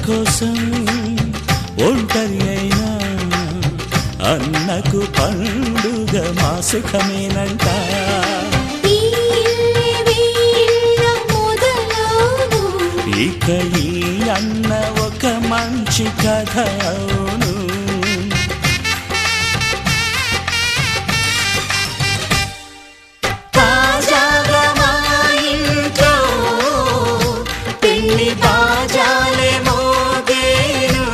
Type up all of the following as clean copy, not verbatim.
కోసం ఒంటరి అయినా అన్నకు పండుగ మాసుకమేనంట. ఇక ఈ అన్న ఒక మంచి కథ అవును. తాజాగా మా ఇంట్లో పెళ్లి బాజాలే మోగేను.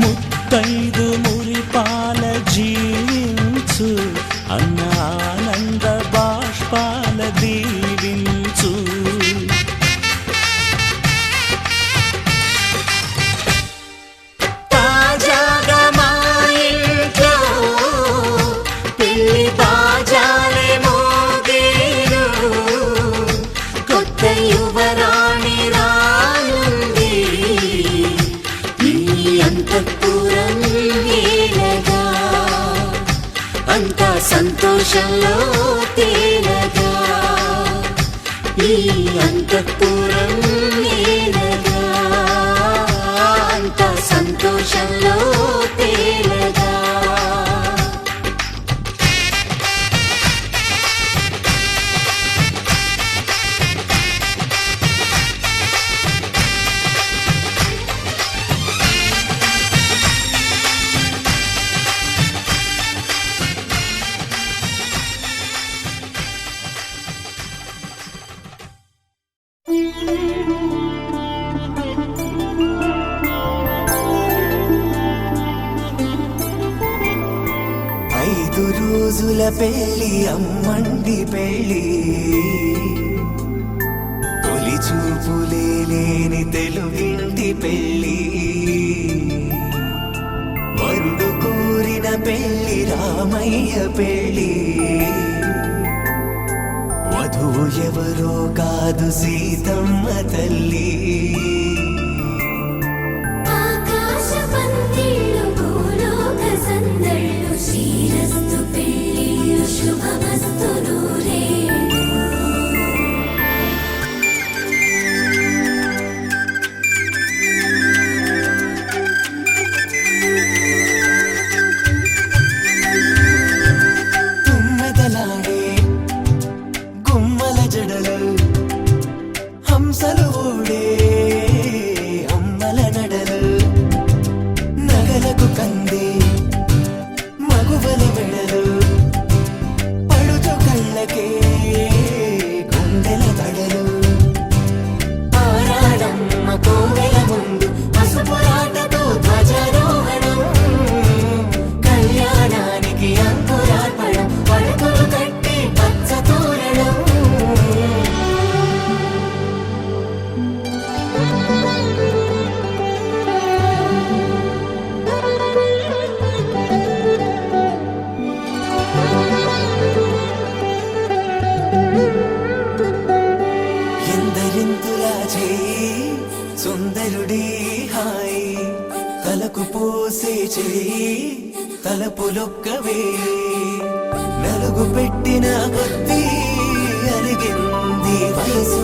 ముత్తైదు మురిపాల జీవించు అన్న ఆనంద బాష్పాల దీవించు. తాజాగా మా ఇంట్లో పెళ్లి బాజాలే మోగేను. కొత్త యువరాణి రానుంది ఈ అంతఃపురం ఏలగా. అంతా సంతోషంలో తేలగా ఈ అంతఃపురం ఏలగా. అంతా సంతోషంలో తేలగా. రోజుల పెళ్ళి అమ్మండి పెళ్ళి. తొలి చూపులే లేని తెలుగింటి పెళ్ళి. వరుడు కోరిన పెళ్ళి రామయ్య పెళ్ళి. వధువు ఎవరో కాదు సీతమ్మ తల్లి. హంసలు ఊడే అమ్మల నడలు. నగలకు కంది మగువల మెడలు. పడుచు కళ్ళకే గుండెల దడలు. ఆరాడమ్మ కోవెల ముందు పసుపురాటతో ధ్వజారోహణం. కళ్యాణానికి అంకురార్పణం. పడుకులు కట్టి పచ్చ తోరణం. సుందరుడి హాయి తలకు పోసే చెయ్యి తలపులొక్కవే. నలుగు పెట్టిన కొద్దీ అరిగింది వయసు.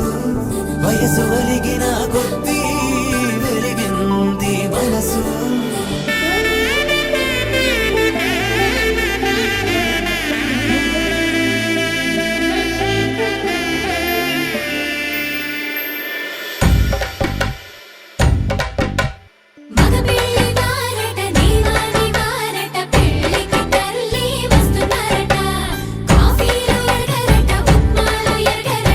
వయసు అరిగిన కొద్దీ వెలిగింది మనసు. కాఫీలు ఎరగరట ఉప్మాలు ఎరగరట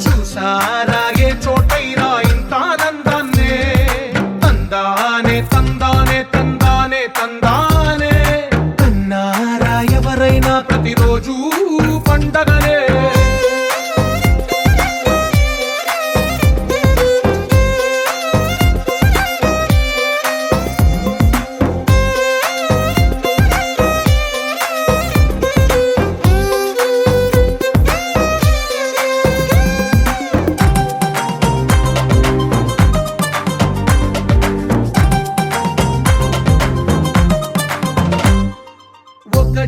చూసారా ఏ చోటైనా ఇంత ఆనందాన్నే తందానే తందానే తందానే తందానే అన్నారా ఎవరైనా ప్రతిరోజు పండగనే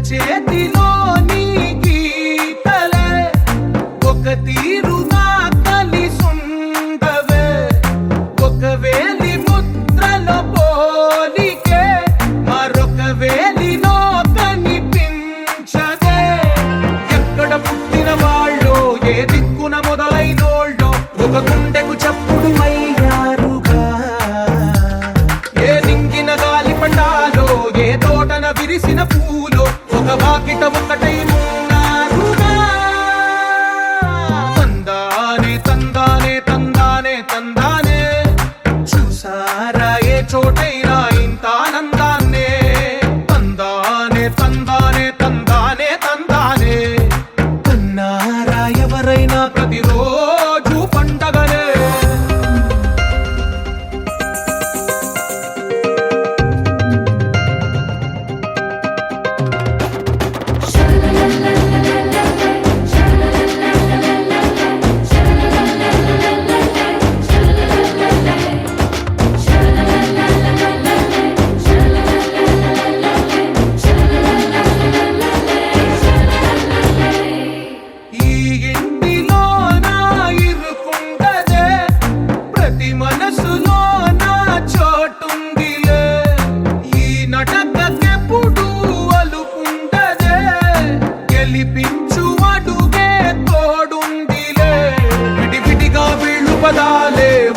చేతిలోని గీతలే ఒక తీరుగా కలిసుండవే ఒక వేలి ముద్రల పోలికే మరొక వేలిలో కనిపించదే ఎక్కడ పుట్టిన వాళ్ళో ఏ దిక్కున మొదలైనోళ్ళో ఒక గుండెకు చప్పుడు అయ్యారుగా ఏ నింగిన గాలి పండాలో ఏ తోటన విరిసిన పూలో ఒక వాకిట ఒకటై ఉన్నారుగా తందానే తందానే తందానే తందానే చూసారా ఏ చోటైనా ఇంత ఆనందాన్నే తందానే తందానే తందానే తందానే కన్నారా ఎవరైనా ప్రతిరోజు పండగనే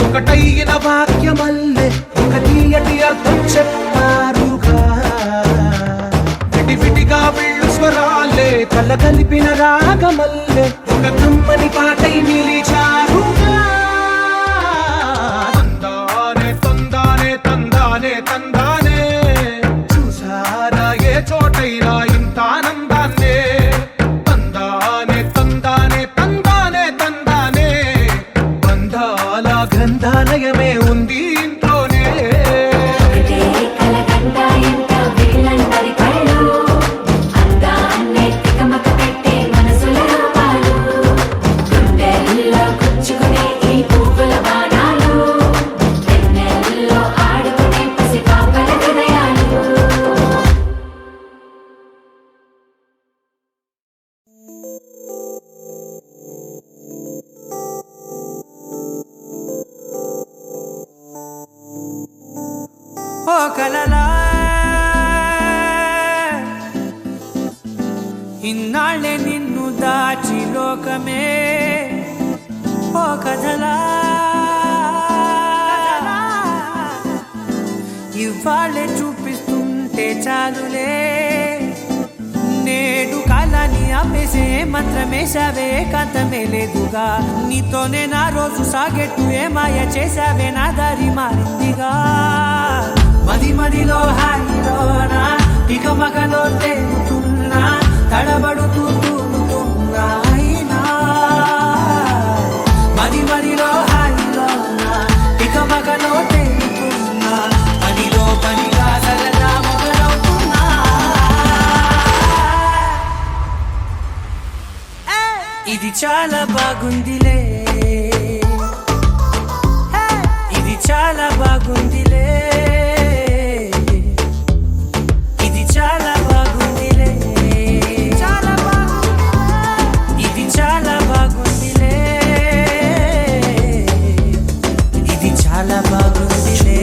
ఒకటైన వాక్యమల్లే ఒక తీయటి అర్థం చెప్పారుగా విడివిడిగా వీళ్ళు స్వరాలే కళ్ళ కలిపిన రాగమల్లే ఒక కమ్మని పాటై నిలిచారుగా తందానే తందానే తందానే తందానే చూసారా ఏ చోటైనా ఇంత ఆనందాన్నే తందానే తందానే తందానే తందానే బంధాల గ్రంథాలయమే ఉంది ఇంట్లోనే ఓ కలలా ఇన్నాళ్ళే నిన్ను దాచి లోకమే ఓ కథలా ఇవాళ్ళే చూపిస్తుంటే చాలులే నేడు కాలాన్ని ఆపేసే మంత్రమేసావే కాంతమే లేదుగా నీతోనే నా రోజు సాగెట్టు ఏ మాయ చేసావే నా దారి మారిందిగా మది మదిలో హాయిలోనా ఇక మగలో తేలుతున్నా తడబడుతూ తూలుతున్నా అయినా మది మదిలో హాయిలోనా ఇక మగలో తేలుతున్నా పనిలో పనిగా సరదా మొదలవుతున్నా ఇది చాలా బాగుందిలే ఇది చాలా బాగుందిలే ఇది చాలా బాగుందిలే ఇది చాలా బాగుందిలే ఇది చాలా బాగుందిలే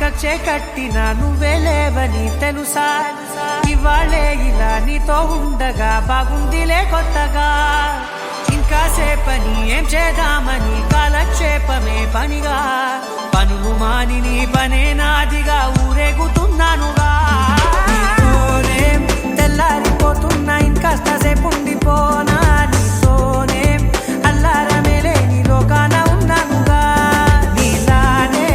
కక్షే కట్టినా నువ్వే లేవని తెలుసా ఇవాళే ఇలా నీతో ఉండగా బాగుందిలే కొత్తగా ఇంకా సేపని ఏం చేద్దామని కాలక్షేపమే పనిగా పనులు మాని నీ పనే నాదిగా ఊరేగుతున్నానుగా నీతోనే తెల్లారిపోతున్నా ఇంకాస్త సేపు ఉండిపోనా నీతోనే అల్లారమే లేని లోకాన ఉన్నానుగా నీలానే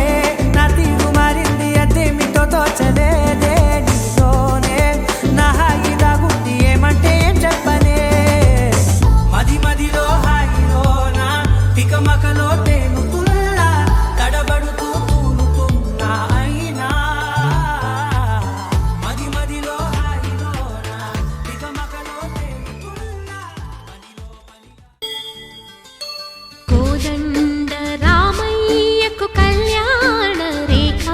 నా తీరు మారింది అదేమిటో తోచలేదే నీతోనే నా హాయి దాగుంది ఏమంటే ఏం చెప్పనే మది మదిలో హాయిలోనా తికమకలో తేలుతున్నా తడబడుతూ తూలుతున్నా అయినా మది మదిలో హాయిలోనా తికమకలో తేలుతున్నా కోదండ రామయ్యకు కళ్యాణ రేఖ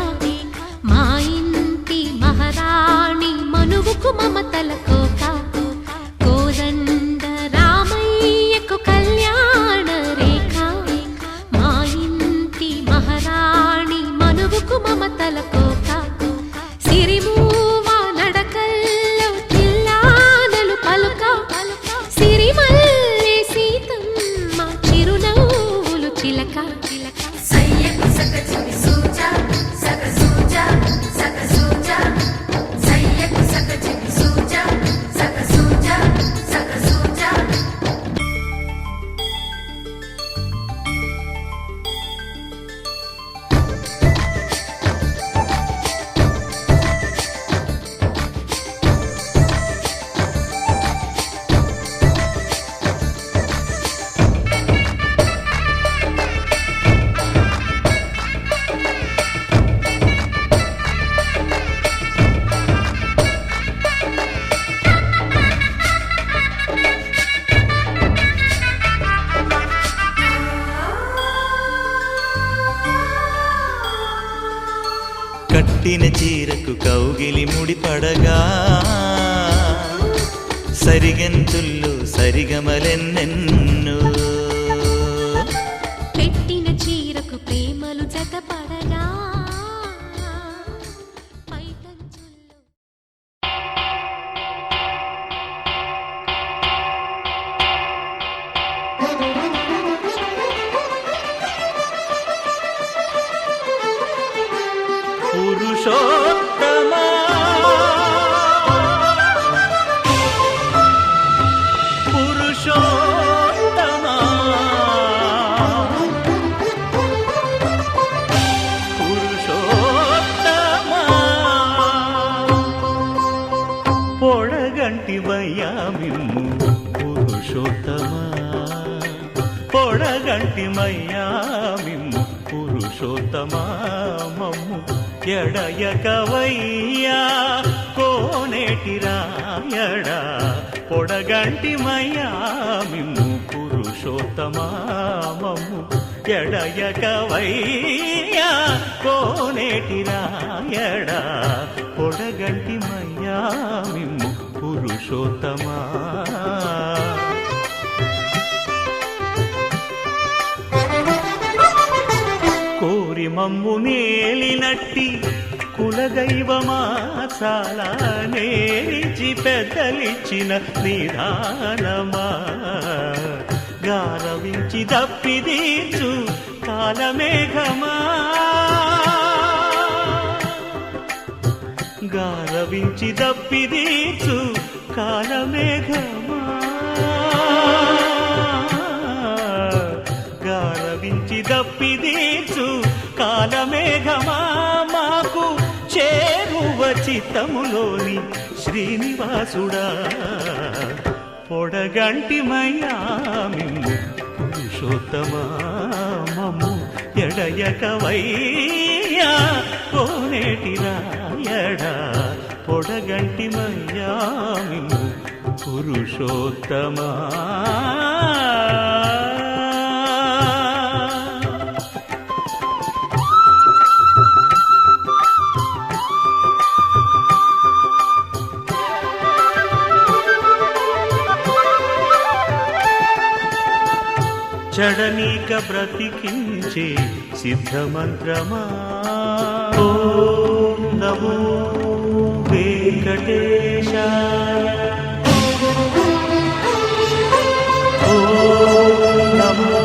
మా ఇంటి మహారాణి మనువుకు మమతల కోక కోదండ రామయ్యకు కళ్యాణ రేఖ మా ఇంటి మహారాణి మనువుకు మమతల కోక సిరిమూవ నడకల్లో చిల్లానలు పలుక సిరిమల్లె సీతమ్మ చిరునవ్వులు చిలక సయ్యకు సక చిమి సూజా సక సూజా సక సూజా సయ్యకు సక చిమి సూజా సక సూజా సక సూజా కట్టిన చీరకు కౌగిలి ముడిపడగా సరిగంతుల్లో సరిగమలెన్నెన్నో పెట్టిన చీరకు ప్రేమలు జతపడగా పైటంచుల్లో పురుషోత్తమా పురుషోత్తమా పురుషోత్తమా పొడగంటి మయ్యామిమ్ము పురుషోత్తమా పొడగంటి మయ్యామిమ్ము పురుషోత్తమా మమ్ము ఎడయకవయ్యా కోనేటి రాయడా పొడగంటి మయ్యామిమ్ము పురుషోత్తమా మమ్ము ఎడయకవయ్యా కోనేటి రాయడా పొడగంటి మయ్యామిమ్ము పురుషోత్తమా కోరి మమ్ము నేలినట్టి కులదైవమా చాలా నేరిచి పెద్దలిచ్చిన నిదానమా గారవించి దప్పిదీచు కాలమేఘమా గారవించి దప్పిదీచు కాలమేఘమా గారవించి దప్పిదీచు కాలమేఘమా మాకు చేరువ చిత్తములోని శ్రీనివాసుడా పొడగంటి మయ్యామిమ్ము పురుషోత్తమా మమ్ము ఎడయకవయ్యా కోనేటి రాయడా పొడగంటి మయ్యామిమ్ము పురుషోత్తమా చెడనీక బ్రతికించే సిద్ధమంత్రమా ఓ ఓం నమో వెంకటేశాయ ఓం నమో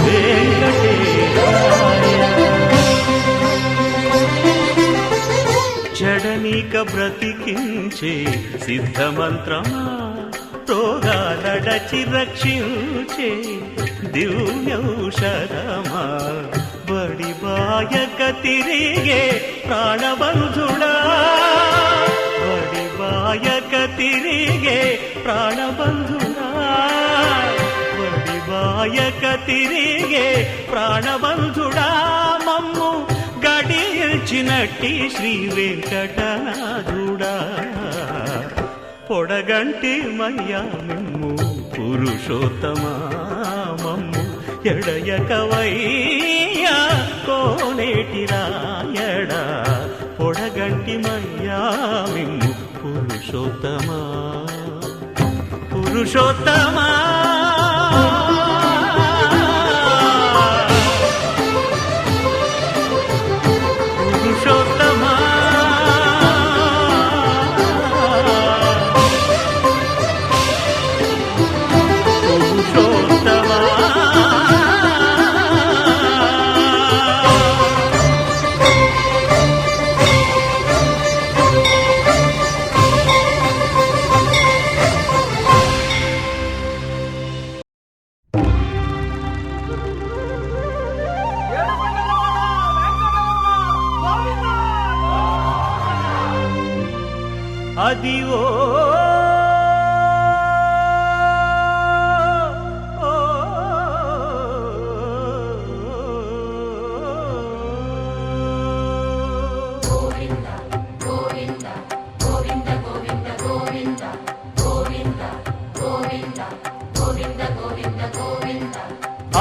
వెంకటేశాయ జడనీక బ్రతికించే సిద్ధమంత్రమా రోగాలడచి రక్షించే దివ్యౌషధమా బడి బాయక తిరిగే ప్రాణబంధుడా బడి బాయక తిరిగే ప్రాణబంధుడా బడి బాయక తిరిగే ప్రాణబంధుడా మమ్ము గడిచినట్టి శ్రీ వెంకటనాథుడా పొడగంటి మయ్యా మిమ్ము పురుషోత్తమా మమ్ము ఎడయకవయ్యా కోనేటి రాయడా పొడగంటి మయ్యా మిమ్ము పురుషోత్తమా పురుషోత్తమా పురుషోత్తమా అదివో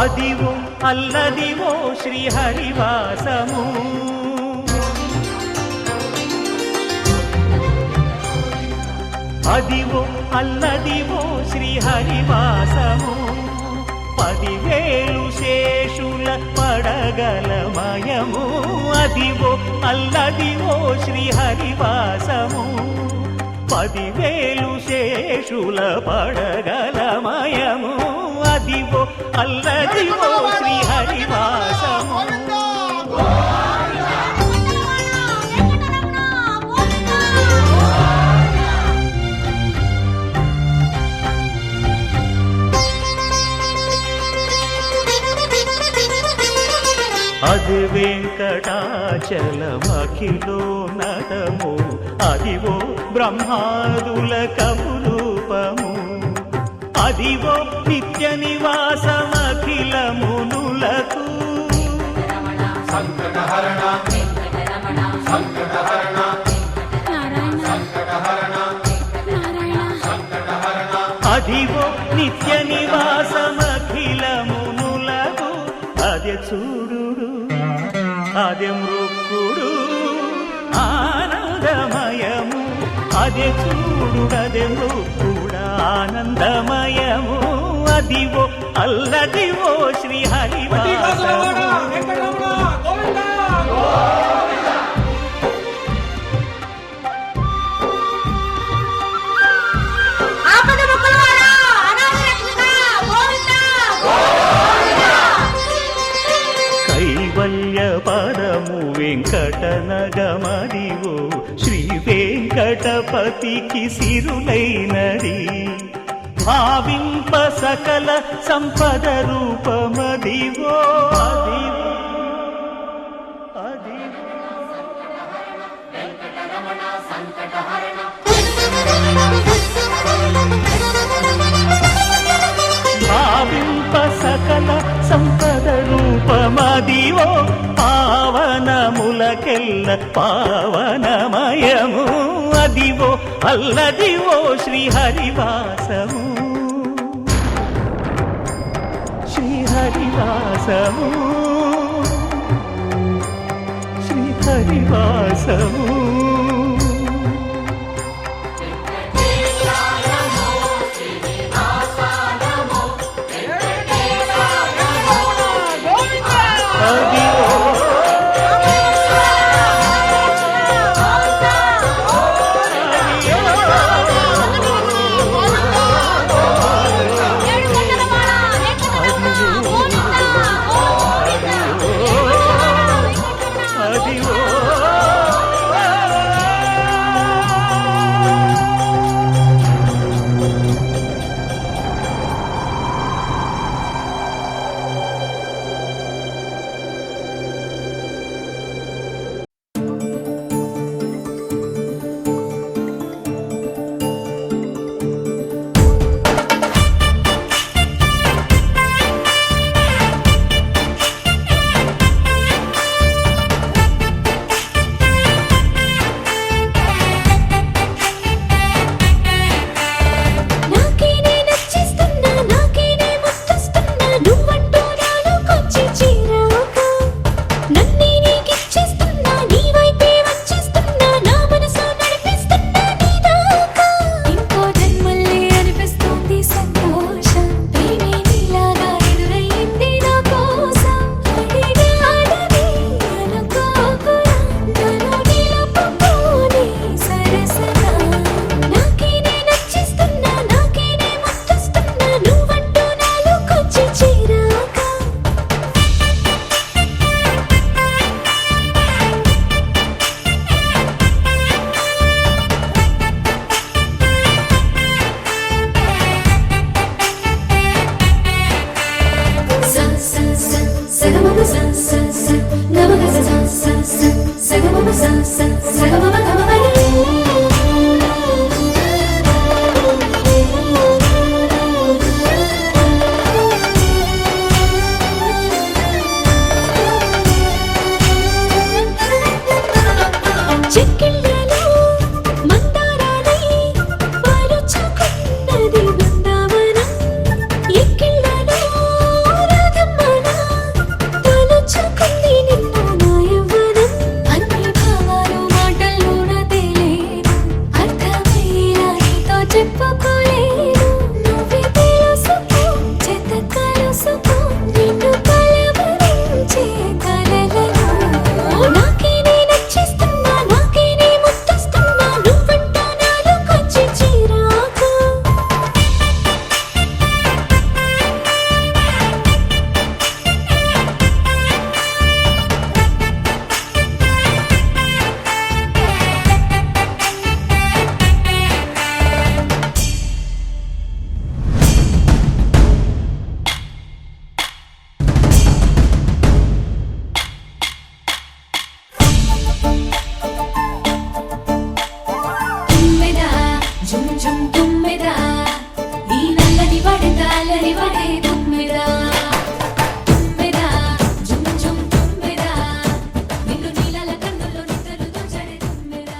అదివో అల్లదివో శ్రీహరివాసము అదివో అల్లదివో శ్రీహరివాసము 10,000 శేషుల పడగలమయము అదివో అల్లదివో శ్రీహరివాసము 10,000 శేషుల పడగలమయము అదివో అల్లదివో శ్రీహరివాసము అది వెంకటాచలమఖిలో నటము అదివో బ్రహ్మాదుల కపురూపము అదివో నిత్య నివాసమఖిలమునులకు సంకటహరణ సంకటహరణ సంకటహరణ అదివో నిత్య నివాసమఖిలమునులకు అదే చూడు అదే మృక్కుడు ఆనందమయము అదే చూడుడదే మృక్కుడు ఆనందమయము అదివో అల్లదివో శ్రీహరివాసము కైవల్య పదము వెంకటనగమదివో శ్రీ వెంకటపతికి సిరులైనది భావింప సకల సంపద రూపమదివో అదివో భావింప సకల సంపద రూపమదివో పావనములకెల్ల పావనమయము Adivo Alladivo శ్రీహరివాసము శ్రీహరివాసము శ్రీహరివాసము sa sa sa ga ma ga sa sa sa sa ga ma sa sa sa ga ma ga ma ga చెక్కిళ్ళలో మందారాలై పాలుచుకున్నది Brindavanam ఎక్కిళ్ళలో రాధమ్మన పాలుచుకుంది నిన్న నా యవ్వనం అన్ని భావాలు మాటల్లోన తేలేదు అర్థమయ్యేలా నీతో చెప్పుకోలేను నువ్వే తెలుసుకో చేత కలుసుకో నిన్ను కలవరించే కలలను నాకే నే నచ్చిస్తున్నా నాకే నే ముద్దిస్తున్నా నువ్వంట నాలోకొచ్చి చిరాకు తుమ్మెదా జుమ్ జుమ్ తుమ్మెదా ఈ నల్లని వడగాలని వడే తుమ్మెదా తుమ్మెదా జుమ్ జుమ్ తుమ్మెదా నిన్ను నీలాల కన్నుల్లో నిద్రలు దోచడే తుమ్మెదా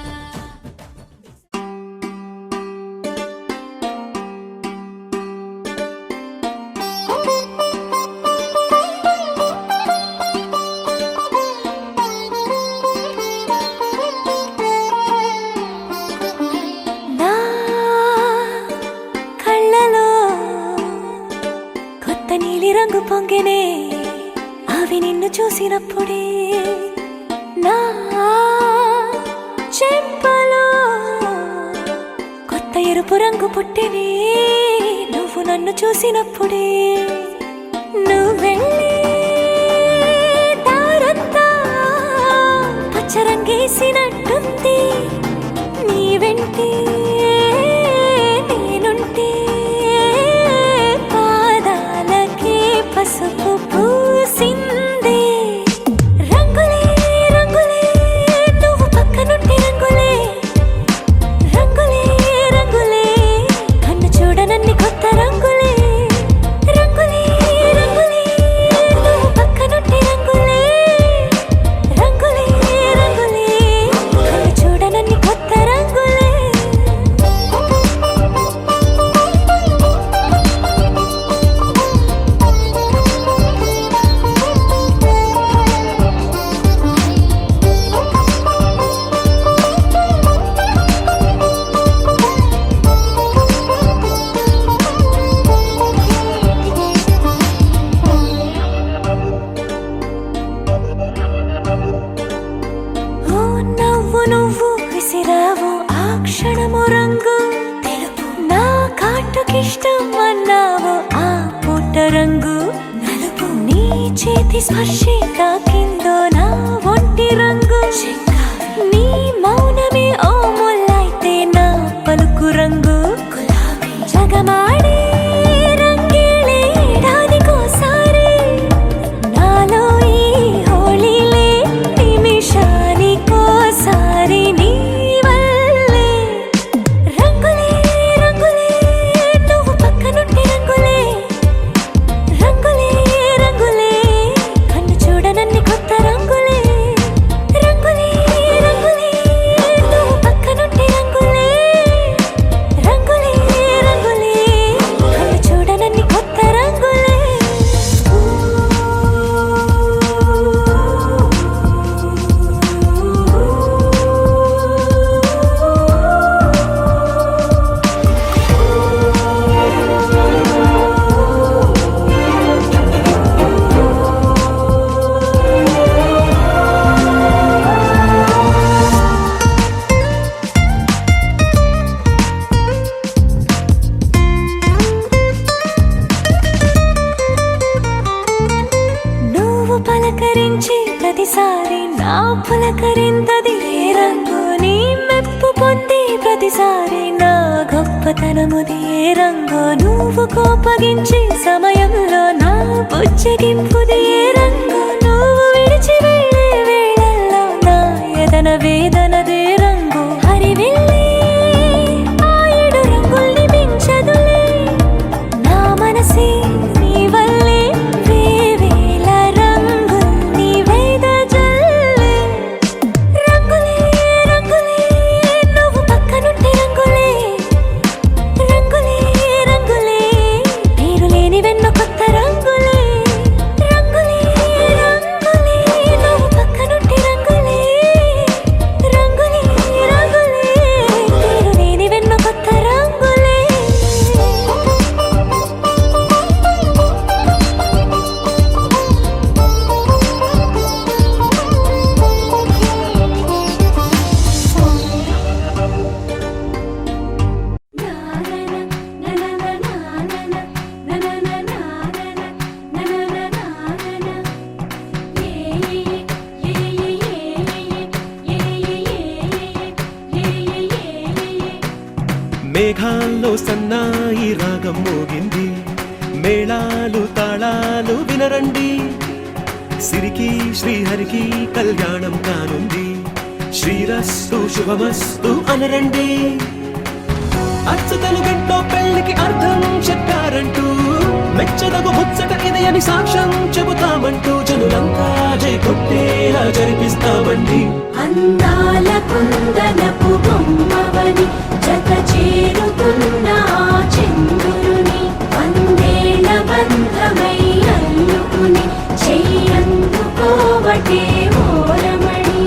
నా కళ్ళలో కొత్త నీలి రంగు పొంగెనే అవి నిన్ను చూసినప్పుడే నా చెంపలో కొత్త ఎరుపు రంగు పుట్టినే నువ్వు నన్ను చూసినప్పుడే నువ్వెళ్ళే దారంతా పచ్చరంగేసినట్టుంది నీ వెంటే నేనుంటే పాదాలకే పసుపు పూసిందే రంగులే రంగులే నువ్వు పక్కనుంటే రంగులే రంగులే రంగులే కన్ను చూడనన్ని కొత్త రంగులే రంగులే రంగులే నువ్వు పక్కనుంటే రంగులే రంగులే రంగులే కన్ను చూడనన్ని కొత్త రంగులే ఓ నవ్వు నువ్వు విసిరావు ఆ క్షణము రంగు తెలుపు నా కాటుకిష్టం అన్నావు ఆ పుట్ట రంగు నలుపు నీ చేతి స్పర్శే తాకిందో నా ఒంటి రంగు నీ మౌనమే ఓ ముల్లైతే నా పలుకు రంగు గులాబీ జగమాడే రంగేళే ఏడాదికోసారి నాలో ఈ హోళీలే నిమిషానికోసారి నీ వల్లే రంగులే రంగులే నువ్వు పక్కనుంటే రంగులే రంగులే రంగులే కన్ను చూడనన్ని కొత్త రంగులే రంగులే రంగులే నువ్వు పక్కనుంటే రంగులే రంగులే రంగులే కన్ను చూడనన్ని కొత్త రంగులే నువ్వు పలకరించి ప్రతిసారి నా పులకరింతది ఏ రంగు నీ మెప్పు పొంది ప్రతిసారి నా గొప్పతనముది ఏ రంగు నువ్వు కోపగించి సమయంలో నా బుజ్జగింపుది ఏ రంగు నువ్వు మేఘాల్లో సన్నాయి రాగం మోగింది, మేళాలు తాళాలు వినరండి, సిరికి శ్రీహరికి కళ్యాణం కానుంది, శ్రీరస్తు శుభమస్తు అనరండి. అచ్చతలు గంటో పెళ్లికి అర్థం చెప్పారంటూ, మెచ్చదగు ముచ్చట ఇది అని సాక్ష్యం చెబుతామంటూ, జనులంతా జై కొట్టేలా జరిపిస్తామండి. అందాల కుందనపు బొమ్మవని జత చేరుతున్న ఆ చంద్రుని, వందేళ్ల బంధమై అల్లుకుని చెయ్యందుకోవటే ఓరమణి.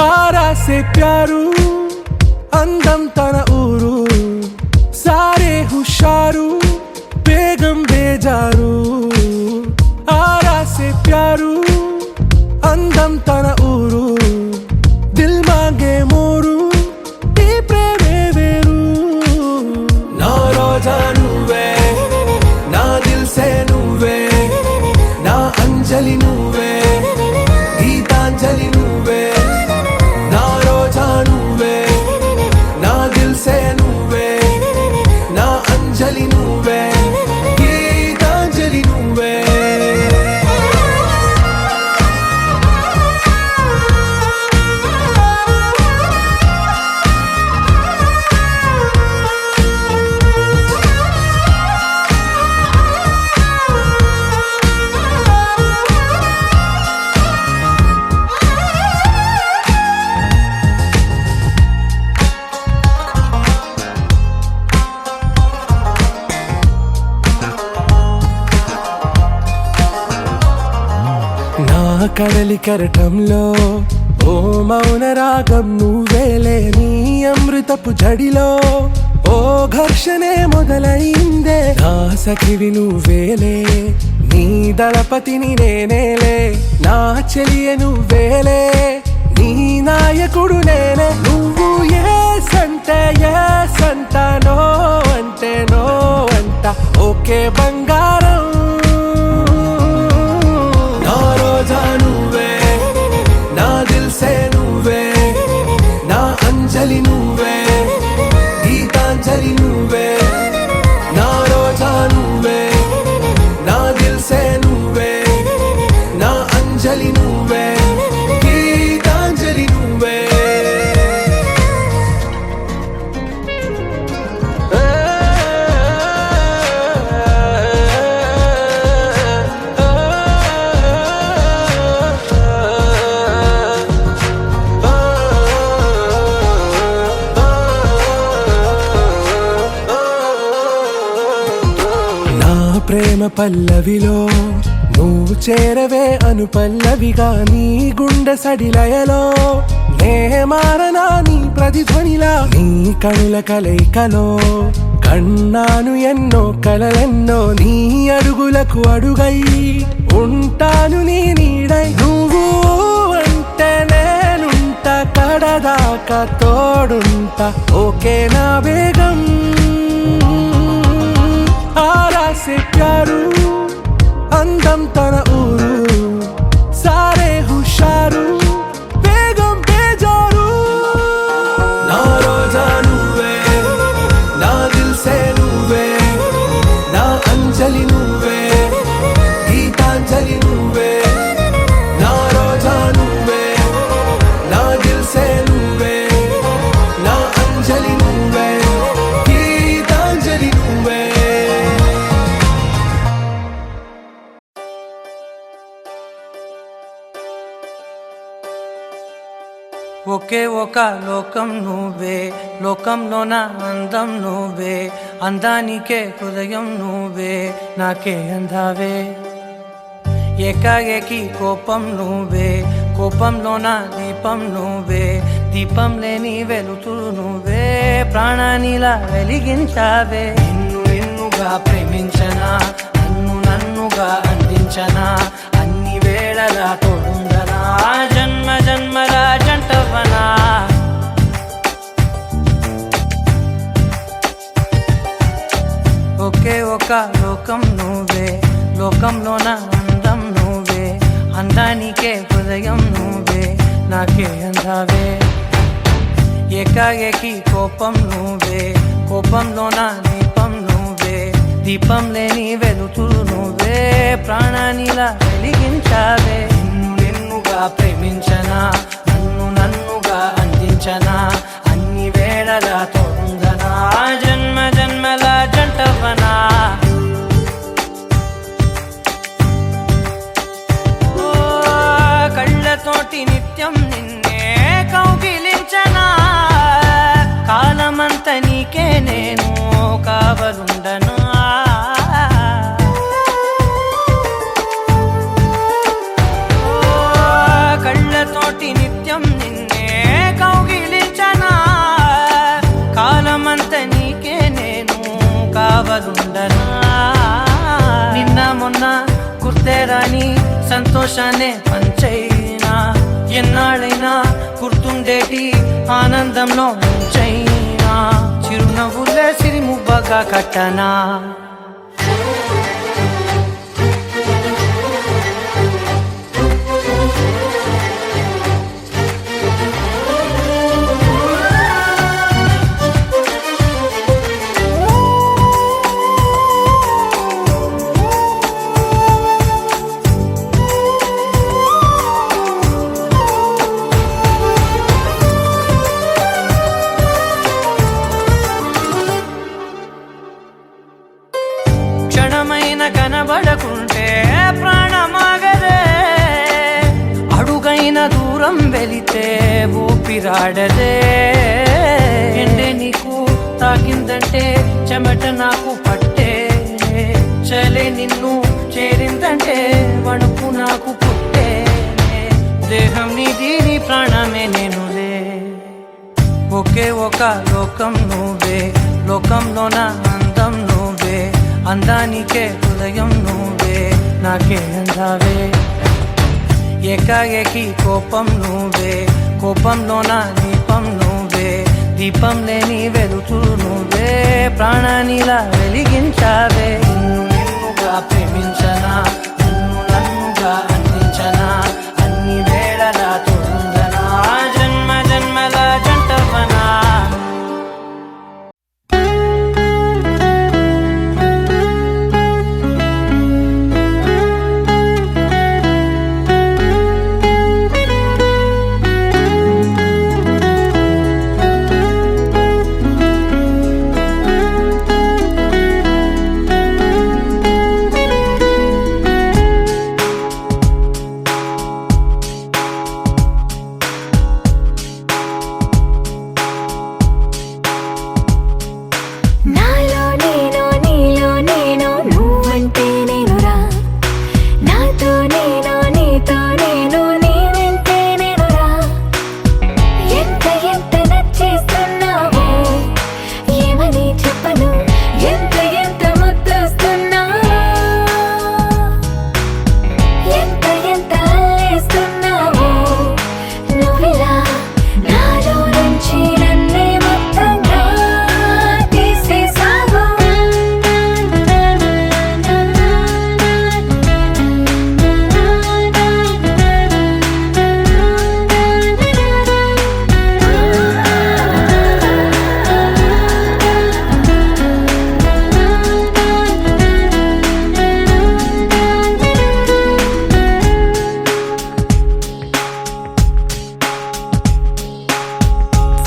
ఆరా సే ప్యారు అందం తన ఊరు సారే హుషారు బేగం బేజారు ఆరా సే ప్యారు అందం తన ఊరు దిల్ మాంగే మోరు ఈ ప్రేమే వేరు నా రోజా నువ్వే నా దిల్ సే నువ్వే నా అంజలి నువ్వే గీతాంజలి నువ్వే నా రోజా నువ్వే నా దిల్ సే నువ్వే నా అంజలి నువ్వే గీతాంజలి నువ్వే నా కడలి కరటంలో ఓ మౌన రాగం నువ్వేలే నీ అమృతపు జడిలో ఓ ఘర్షణే మొదలైందే నా సఖివి నువ్వేలే నీ దళపతిని నేనేలే నా చెలియ నువ్వేలే నీ నాయకుడు నేనే నువ్వు ఏ సంట నో అంటే నో అంట ఓకే బంగారం నా రోజా నువ్వే నా దిల్ సే నువ్వే నా అంజలి నువ్వే గీతాంజలి నువ్వే నా రోజా నువ్వే నా దిల్ సే నువ్వే నా అంజలి నువ్వే గీతాంజలి నువ్వే నా ప్రేమ పల్లవిలో నువ్వు చేరవే అను పల్లవిగా నీ గుండె సడిలయలో నే మారనా నీ ప్రతిధ్వనిలా నీ కనుల కలయికలో కన్నాను ఎన్నో కలలెన్నో నీ అడుగులకు అడుగై ఉంటాను నీ నీడై నువ్వు అంటే నేనుంట కడదాకా తోడుంటా ఓకే నా బేగం ఆరా సే ప్యారు అందం తన ఊరు సారే హుషారు బేగం బేజారు నా రోజా నువ్వే నా దిల్ సే నువ్వే నా అంజలి నువ్వే గీతాంజలి నువ్వే నా రోజా నువ్వే నా దిల్ సే నువ్వే నా అంజలి నువ్వే గీతాంజలి నువ్వే ఒకే ఒక లోకం నువ్వే లోకంలోన అందం నువ్వే అందానికే హృదయం నువ్వే నాకే అందావే ఏకాఏకి కోపం నువ్వే కోపంలోన దీపం నువ్వే దీపం లేని వెలుతురు నువ్వే ప్రాణానిలా వెలిగించావే నిన్నుగా ప్రేమించనా నన్నుగా అందించనా అన్ని వేళలా తోడుందనా జన్మ జన్మల జంటవనా ఒకే ఒక లోకం నువ్వే లోకంలోన అందం నువ్వే అందానికే హృదయం నువ్వే నాకే అందావే ఏకాఏకి కోపం నువ్వే కోపంలోన దీపం నువ్వే దీపం లేని వెలుతురు నువ్వే ప్రాణానిలా వెలిగించావే నిన్నుగా ప్రేమించనా నన్నుగా అందించనా అన్ని వేళలా తోడుందనా జన్మ జన్మల జంటవనా కళ్ళతోటి నిత్యం నిన్నే కౌగిలించనా కాలమంత నీకే నేను కావలుండనా కళ్ళతోటి నిత్యం నిన్నే సంతోషాన్ని పంచైనా ఎన్నాళ్ళైనా గుర్తుండేటి ఆనందంలో ముంచైనా చిరునవ్వులే సిరిముబ్బగా కట్టనా క్షణమైన కనబడకుంటే ప్రాణమాగదే అడుగైన దూరం వెళితే ఊపిరాడదే ఎండే నీకు తాకిందంటే చెమట నాకు పట్టే చలే నిన్ను చేరిందంటే వణుకు నాకు పుట్టే దేహం నీది నీ ప్రాణమే నేనులే ఒకే ఒక లోకం నువ్వే లోకంలోన అందం నువ్వే అందానికే హృదయం నువ్వే నాకే అందావే ఏకాఏకి కోపం నువ్వే కోపంలోన దీపం నువ్వే దీపం లేని వెలుతురు నువ్వే ప్రాణానిలా వెలిగించావే నిన్నుగా ప్రేమించనా నిన్ను నన్నుగా అందించనా అన్ని వేళలా తోడుందనా జన్మ జన్మల జంటవనా నాలో నేను నీలో నేను నువ్వంటే నేనురా నాతో నేను నీతో నేను నీ వెంటే నేనురా ఎంత ఎంత నచ్చేస్తున్నావో ఏమని చెప్పను ఎంత ఎంత ముద్దొస్తున్నావో ఎంత ఎంత అల్లేస్తున్నావో నువ్విలా నాలో నుంచి నన్నే మొత్తంగా తీసేసావు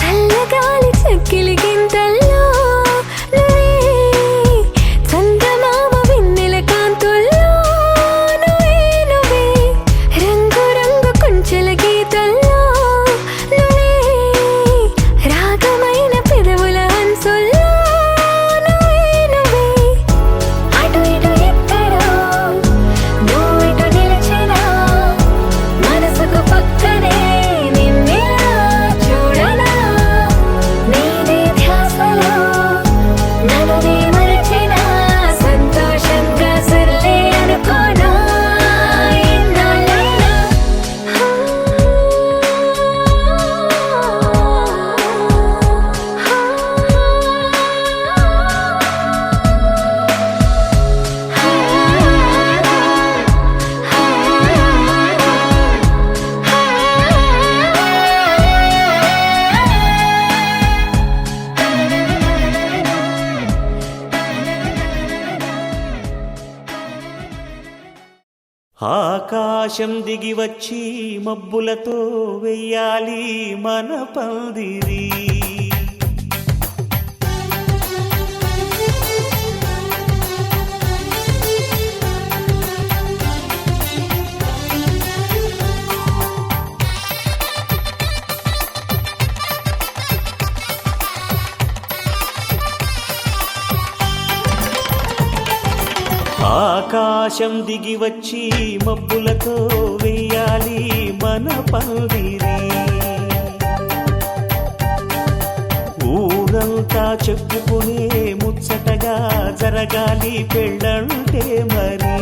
చల్లగాలి చక్కిలి గింతల్లో నువ్వే చందమామ వెన్నెల కాంతుల్లో నువ్వే నువ్వే రంగు రంగు కుంచెల గీతల్లో నువ్వే రాగమైన పెదవుల హంసుల్లో నువ్వే నువ్వే అటు ఇటు ఎక్కడో నువ్వు ఇటు నిలిచినా మనసుకు పక్కనే నిన్నే చూడనా నీదే ధ్యాసలో నన్ను నీ మరచినా సంతోషంగా సర్లే అనుకోనా ఎన్నాళ్ళైనా ఆకాశం దిగి వచ్చి మబ్బులతో వెయ్యాలి మన పందిరి ఆకాశం దిగి వచ్చి మబ్బులతో వెయ్యాలి మన పందిరి ఊరంతా చెప్పుకునే ముచ్చటగా జరగాలి పెళ్ళంటే మరి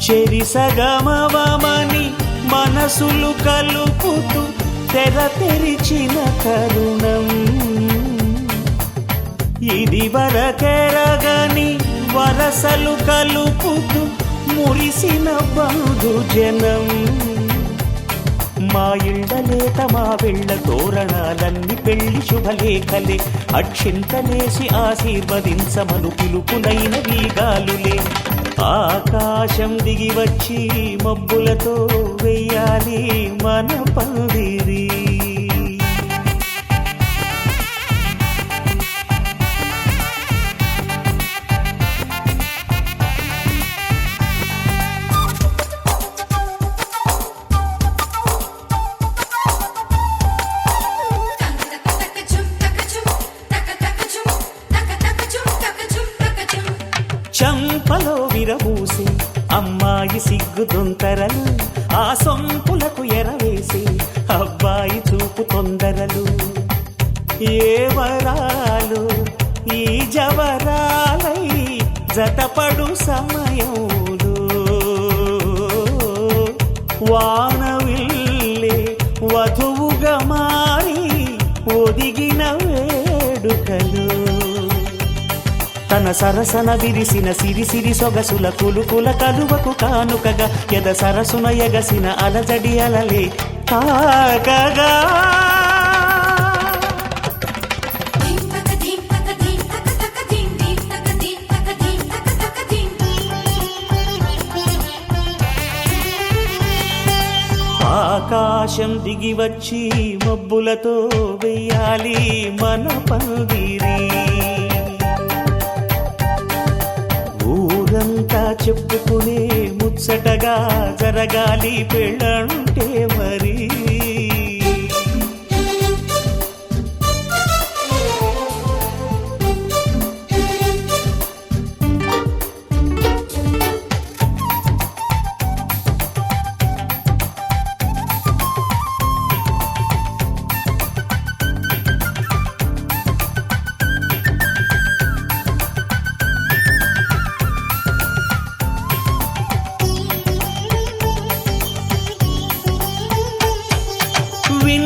చెరిసగమవమని మనసులు కలుపుతూ తెర తెరిచిన తరుణం ఇది వరకెరగని వరసలు కలుపుతూ మురిసిన బంధుజనం మా ఇళ్ళలేత మా వెళ్ళ తోరణాలన్నీ పెళ్లి శుభలేఖలే అక్షింతలేసి ఆశీర్వదించమను పిలుపులైన వీగాలులే ఆకాశం దిగి వచ్చి మబ్బులతో వెయ్యాలి మన పందిరి చంపలో విరబూసి అమ్మాయి సిగ్గుదొంతరలు ఆ సొంపులకు ఎరవేసి అబ్బాయి చూపు తొందరలు ఏ వరాలు ఈ జవరాలై జతపడు సమయంలో వానవిల్లే వధువుగా మారి ఒదిగిన వేడుకలు తన సరసన విరిసిన సిరిసిరి సొగసుల కులుకుల కలువకు కానుకగా ఎద సరసున ఎగసిన అలజడి అలలే తాకగా ఆకాశం దిగి వచ్చి మబ్బులతో వెయ్యాలి మన పందిరి ఊరంతా చెప్పుకునే ముచ్చటగా జరగాలి పెళ్ళంటే మరి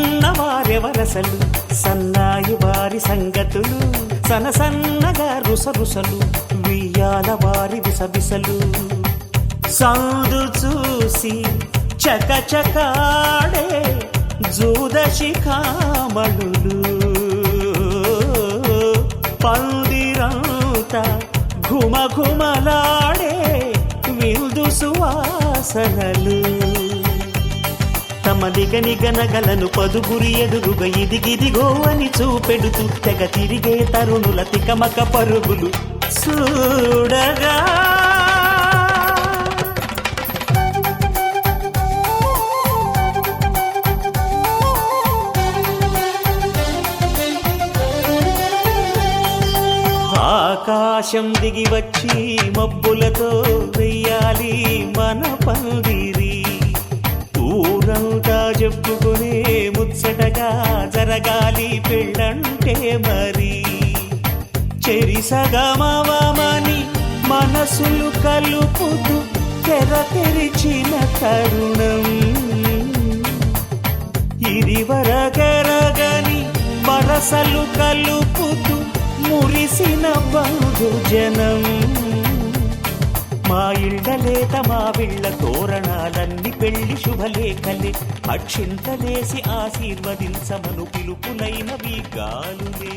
విన్నవారెవరసలు సన్నాయి వారి సంగతులు సనసన్నగా రుసరుసలు వియ్యాల వారి విసబిసలు సందు చూసి చకచకాడే జూదశిఖామణులు పందిరంతా ఘుమఘుమలాడే విందు సువాసనలు తమ నిగనిగనగలను పదుగురి ఎదురుగా ఇదిగిదిగో అని చూపెడుతూ తెగ తిరిగే తరుణుల తికమక పరుగులు చూడగా ఆకాశం దిగి వచ్చి మబ్బులతో వెయ్యాలి మన పందిరి ఊరంతా చెప్పుకునే ముచ్చటగా జరగాలి పెళ్ళంటే మరి చెరిసగమవమని మనసులు కలుపుతూ తెర తెరిచిన తరుణం ఇది వరకెరగని వరసలు కలుపుతూ మురిసిన బంధుజనం మా ఇళ్ళలేత మా వీళ్ళ తోరణాలన్నీ పెళ్లి శుభలేఖలే అక్షింతలేసి ఆశీర్వదించమను పిలుపులైనవి గాలులే